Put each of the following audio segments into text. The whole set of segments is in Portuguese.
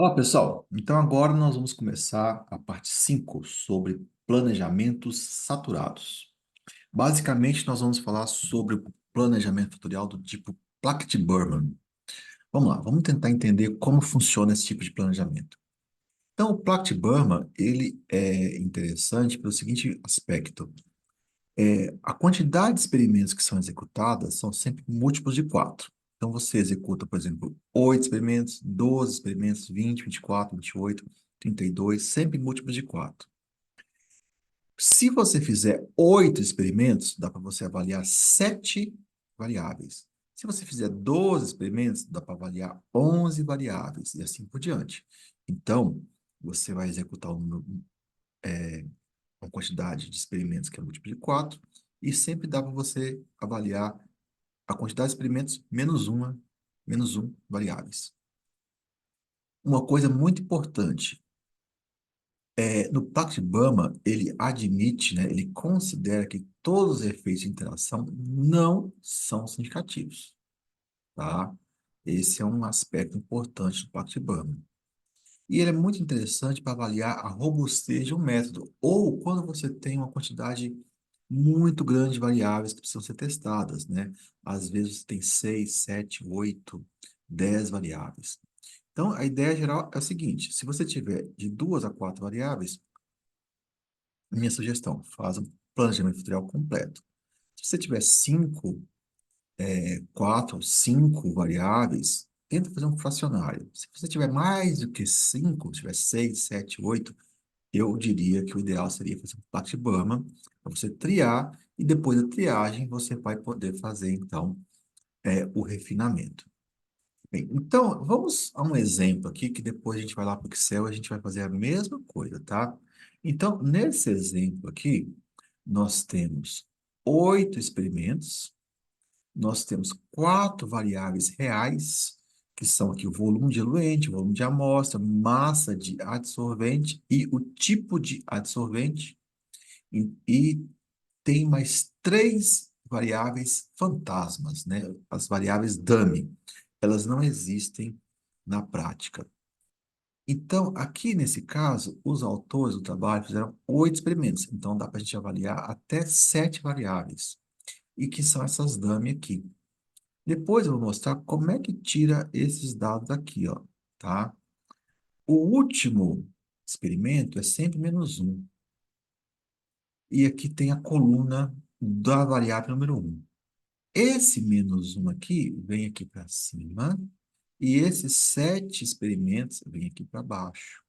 Olá, pessoal. Então, agora nós vamos começar a parte 5 sobre planejamentos saturados. Basicamente, nós vamos falar sobre o planejamento fatorial do tipo Plackett-Burman. Vamos lá, vamos tentar entender como funciona esse tipo de planejamento. Então, o Plackett-Burman, ele é interessante pelo seguinte aspecto. A quantidade de experimentos que são executadas são sempre múltiplos de 4. Então, você executa, por exemplo, 8 experimentos, 12 experimentos, 20, 24, 28, 32, sempre múltiplos de 4. Se você fizer 8 experimentos, dá para você avaliar 7 variáveis. Se você fizer 12 experimentos, dá para avaliar 11 variáveis, e assim por diante. Então, você vai executar uma quantidade de experimentos que é múltiplo de 4, e sempre dá para você avaliar a quantidade de experimentos menos um variáveis. Uma coisa muito importante, no Pacto de Bama, ele admite, né, ele considera que todos os efeitos de interação não são significativos, tá? Esse é um aspecto importante do Pacto de Bama. E ele é muito interessante para avaliar a robustez de um método, ou quando você tem uma quantidade muito grande de variáveis que precisam ser testadas, né? Às vezes você tem 6, 7, 8, 10 variáveis. Então, a ideia geral é a seguinte: se você tiver de 2 a 4 variáveis, minha sugestão, faz um planejamento tutorial completo. Se você tiver 5, 4, 5 variáveis, tenta fazer um fracionário. Se você tiver mais do que 5, se tiver 6, 7, 8, eu diria que o ideal seria fazer um Platibama, para você triar, e depois da triagem você vai poder fazer, então, o refinamento. Bem, então, vamos a um exemplo aqui, que depois a gente vai lá para o Excel e a gente vai fazer a mesma coisa, tá? Então, nesse exemplo aqui, nós temos 8 experimentos, nós temos 4 variáveis reais, que são aqui o volume de eluente, o volume de amostra, massa de adsorvente e o tipo de adsorvente. E tem mais 3 variáveis fantasmas, né? As variáveis dummy. Elas não existem na prática. Então, aqui nesse caso, os autores do trabalho fizeram 8 experimentos. Então, dá para a gente avaliar até 7 variáveis. E que são essas dummy aqui. Depois eu vou mostrar como é que tira esses dados aqui, ó, tá? O último experimento é sempre menos um. E aqui tem a coluna da variável número um. Esse menos um aqui vem aqui para cima, e esses 7 experimentos vêm aqui para baixo.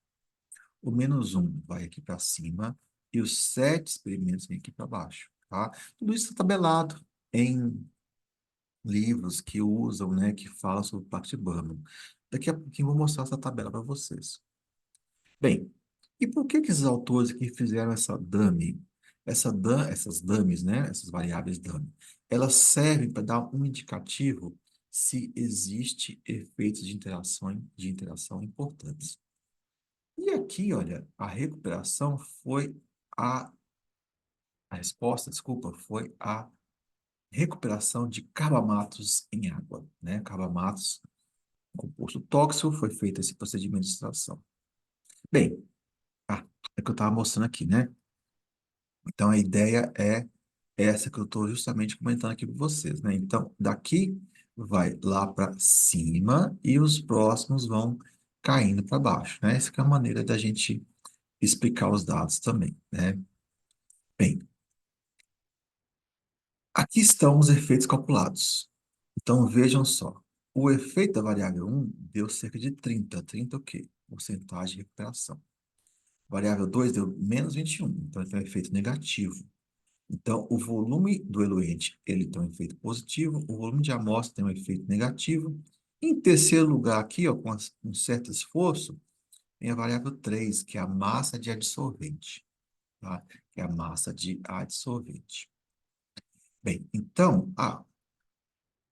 O menos um vai aqui para cima, e os 7 experimentos vêm aqui para baixo, tá? Tudo isso está tabelado em livros que usam, né, que falam sobre o Pacto de Birmingham. Daqui a pouquinho eu vou mostrar essa tabela para vocês. Bem, e por que esses autores aqui fizeram essa dummy? Essas dummies, né? Essas variáveis dummy, elas servem para dar um indicativo se existe efeitos de interação importantes. E aqui, olha, a recuperação foi a, a resposta, desculpa, foi a recuperação de carbamatos em água, né? Carbamatos, composto tóxico, foi feito esse procedimento de extração. Bem, é que eu estava mostrando aqui, né? Então, a ideia é essa que eu estou justamente comentando aqui com vocês, né? Então, daqui vai lá para cima e os próximos vão caindo para baixo, né? Essa que é a maneira da gente explicar os dados também, né? Bem, aqui estão os efeitos calculados. Então, vejam só. O efeito da variável um deu cerca de 30. 30 o quê? Porcentagem de recuperação. Variável 2 deu menos 21. Então, ele tem um efeito negativo. Então, o volume do eluente, ele tem um efeito positivo, o volume de amostra tem um efeito negativo. Em terceiro lugar aqui, ó, com um certo esforço, tem a variável 3, que é a massa de adsorvente, tá? Que é a massa de adsorvente. Bem, então,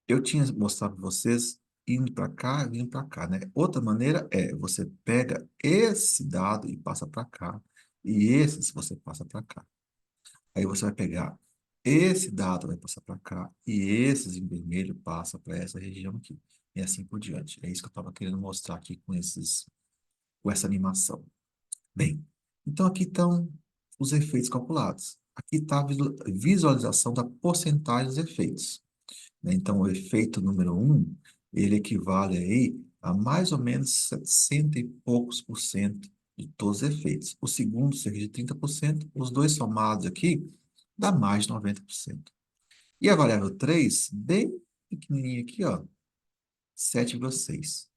eu tinha mostrado para vocês indo para cá, vindo para cá, né? Outra maneira é, você pega esse dado e passa para cá, e esses você passa para cá. Aí você vai pegar esse dado, vai passar para cá, e esses em vermelho passa para essa região aqui. E assim por diante. É isso que eu estava querendo mostrar aqui com esses com essa animação? Bem, então aqui estão os efeitos calculados. Aqui está a visualização da porcentagem dos efeitos, né? Então, o efeito número um, ele equivale aí a mais ou menos 60 e poucos por cento de todos os efeitos. O segundo, cerca de 30%. Os dois somados aqui, dá mais de 90%. E a variável 3 bem pequenininha aqui, ó, 7,6.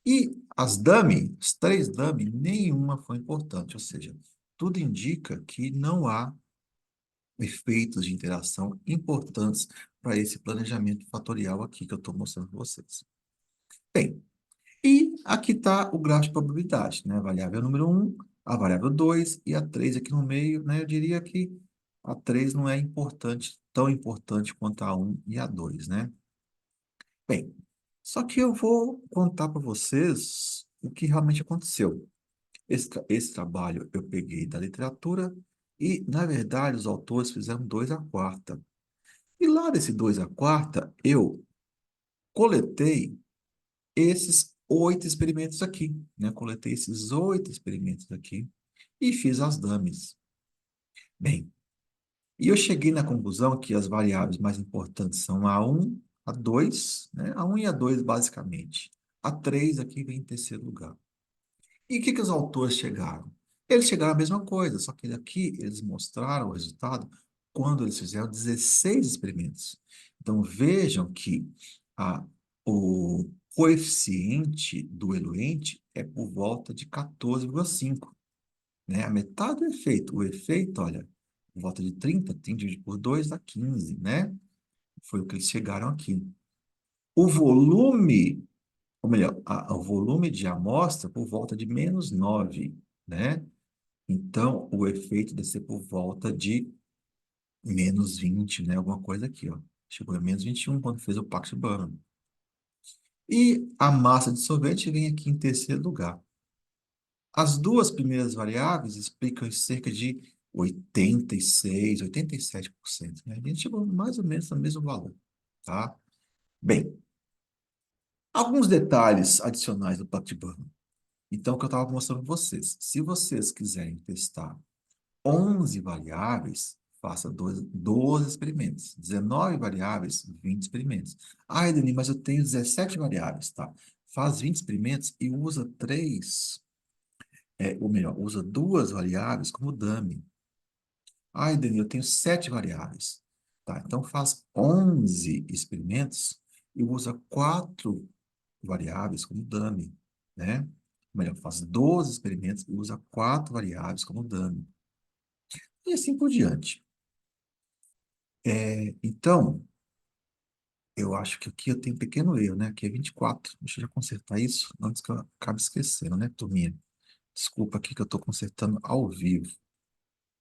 E as dummy, as três dummy, nenhuma foi importante, ou seja, tudo indica que não há efeitos de interação importantes para esse planejamento fatorial aqui que eu estou mostrando para vocês. Bem, e aqui está o gráfico de probabilidade, né? A variável número um, a variável 2 e a 3 aqui no meio, né? Eu diria que a 3 não é importante, tão importante quanto a um e a 2, né? Bem, só que eu vou contar para vocês o que realmente aconteceu. Esse trabalho eu peguei da literatura e, na verdade, os autores fizeram 2 à quarta. E lá desse 2 à quarta, eu coletei esses 8 experimentos aqui, né? Coletei esses 8 experimentos aqui e fiz as dummies. Bem, e eu cheguei na conclusão que as variáveis mais importantes são a um, a 2, né? A um e a 2 basicamente. A 3 aqui vem em terceiro lugar. E o que que os autores chegaram? Eles chegaram à mesma coisa, só que aqui eles mostraram o resultado quando eles fizeram 16 experimentos. Então vejam que o coeficiente do eluente é por volta de 14,5, né? A metade do efeito. O efeito, olha, por volta de 30, 30 dividido por 2 dá 15, né? Foi o que eles chegaram aqui. O volume, ou melhor, o volume de amostra por volta de -9, né? Então, o efeito deve ser por volta de -20, né? Alguma coisa aqui, ó. Chegou a -21 quando fez o Pacto de Burnham. E a massa de sorvete vem aqui em terceiro lugar. As duas primeiras variáveis explicam cerca de 86, 87%, né? A gente chegou mais ou menos no mesmo valor, tá? Bem, alguns detalhes adicionais do Pacto de Burnham. Então, o que eu estava mostrando para vocês. Se vocês quiserem testar 11 variáveis, faça 12 experimentos. 19 variáveis, 20 experimentos. Ah, Edeni, mas eu tenho 17 variáveis, tá? Faz 20 experimentos e usa 3, ou melhor, usa duas variáveis como dummy. Ah, Edeni, eu tenho 7 variáveis. Tá, então faz 11 experimentos e usa 4 variáveis como dummy, né? Ou melhor, faz 12 experimentos e usa 4 variáveis como dummy. E assim por diante. Então, eu acho que aqui eu tenho um pequeno erro, né? Aqui é 24. Deixa eu já consertar isso antes que eu acabe esquecendo, né, turminha? Desculpa aqui que eu estou consertando ao vivo,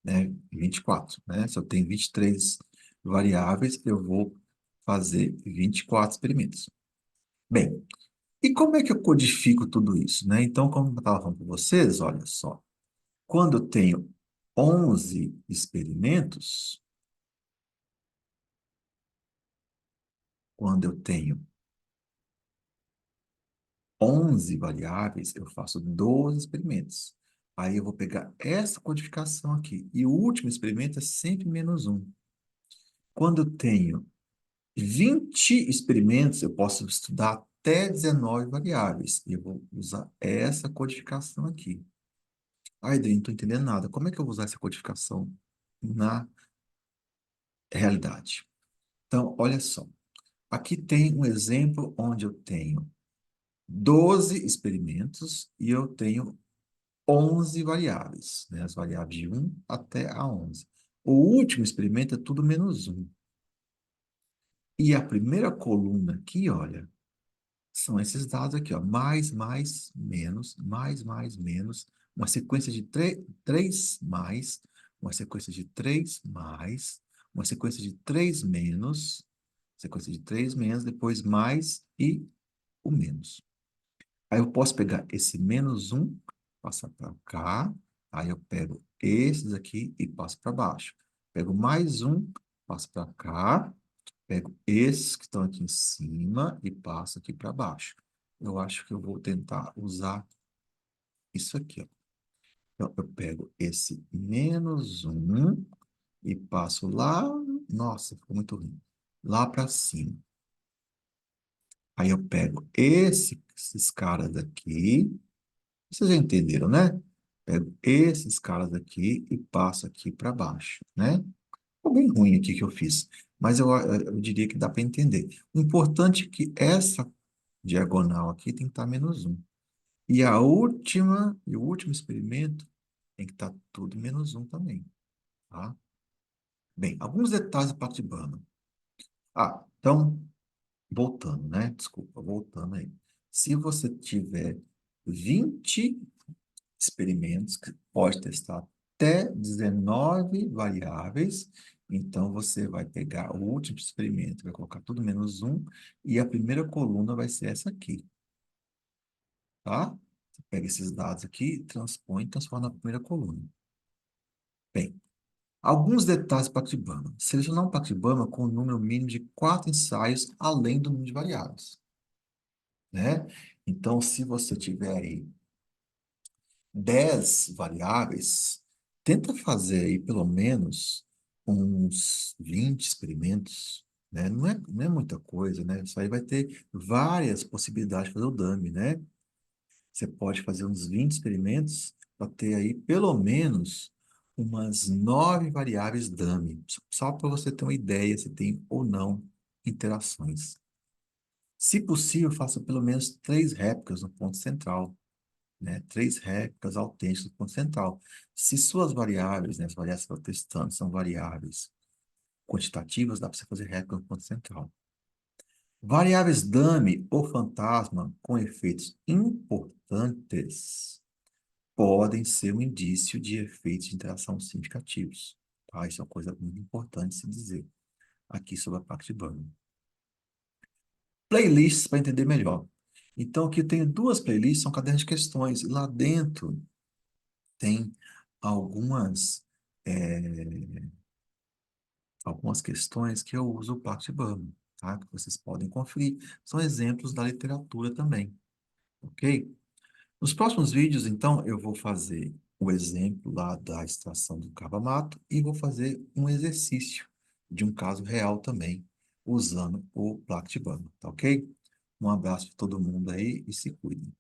né? 24, né? Se eu tenho 23 variáveis, eu vou fazer 24 experimentos. Bem, e como é que eu codifico tudo isso, né? Então, como eu estava falando para vocês, olha só. Quando eu tenho 11 experimentos, quando eu tenho 11 variáveis, eu faço 12 experimentos. Aí eu vou pegar essa codificação aqui. E o último experimento é sempre -1. Quando eu tenho 20 experimentos, eu posso estudar até 19 variáveis. E eu vou usar essa codificação aqui. Ai, Adriano, não estou entendendo nada. Como é que eu vou usar essa codificação na realidade? Então, olha só. Aqui tem um exemplo onde eu tenho 12 experimentos e eu tenho 11 variáveis, né? As variáveis de 1 até a 11. O último experimento é tudo -1. E a primeira coluna aqui, olha, são esses dados aqui, ó. Mais, menos, uma sequência de 3 mais, uma sequência de 3 mais, uma sequência de 3 menos, sequência de 3 menos, depois mais e o menos. Aí eu posso pegar esse -1, passar para cá. Aí eu pego esses aqui e passo para baixo. Pego mais um, passo para cá. Pego esses que estão aqui em cima e passo aqui para baixo. Eu acho que eu vou tentar usar isso aqui, ó. Então, eu pego esse -1 e passo lá. Nossa, ficou muito ruim. Lá para cima. Aí eu pego esses caras aqui. Vocês já entenderam, né? Pego esses caras aqui e passo aqui para baixo, né? Ficou bem ruim aqui que eu fiz. Mas eu diria que dá para entender. O importante é que essa diagonal aqui tem que estar -1. E o último experimento tem que estar tudo -1 também, tá? Bem, alguns detalhes do Patibano. Então, voltando, né? Desculpa, voltando aí. Se você tiver 20 experimentos, que pode testar até 19 variáveis, então você vai pegar o último experimento, vai colocar tudo -1, e a primeira coluna vai ser essa aqui, tá? Você pega esses dados aqui, transpõe e transforma na primeira coluna. Bem, alguns detalhes para Patibama. Selecionar um Patibama com um número mínimo de 4 ensaios, além do número de variáveis, né? Então, se você tiver aí 10 variáveis, tenta fazer aí pelo menos uns 20 experimentos, né? Não é muita coisa, né? Isso aí vai ter várias possibilidades de fazer o dummy, né? Você pode fazer uns 20 experimentos para ter aí pelo menos umas 9 variáveis dummy, só para você ter uma ideia se tem ou não interações. Se possível, faça pelo menos 3 réplicas no ponto central, né? 3 réplicas autênticas no ponto central. Se suas variáveis, né, as variáveis que você está testando são variáveis quantitativas, dá para você fazer réplica no ponto central. Variáveis dummy ou fantasma com efeitos importantes podem ser um indício de efeitos de interação significativos. Tá? Isso é uma coisa muito importante se dizer aqui sobre a parte de dummy. Playlists para entender melhor. Então, aqui eu tenho duas playlists, são cadernos de questões. E lá dentro tem algumas, algumas questões que eu uso o Partibano, tá? Que vocês podem conferir. São exemplos da literatura também, ok? Nos próximos vídeos, então, eu vou fazer o exemplo lá da extração do carbamato e vou fazer um exercício de um caso real também, usando o Plactibano, tá ok? Um abraço para todo mundo aí e se cuidem.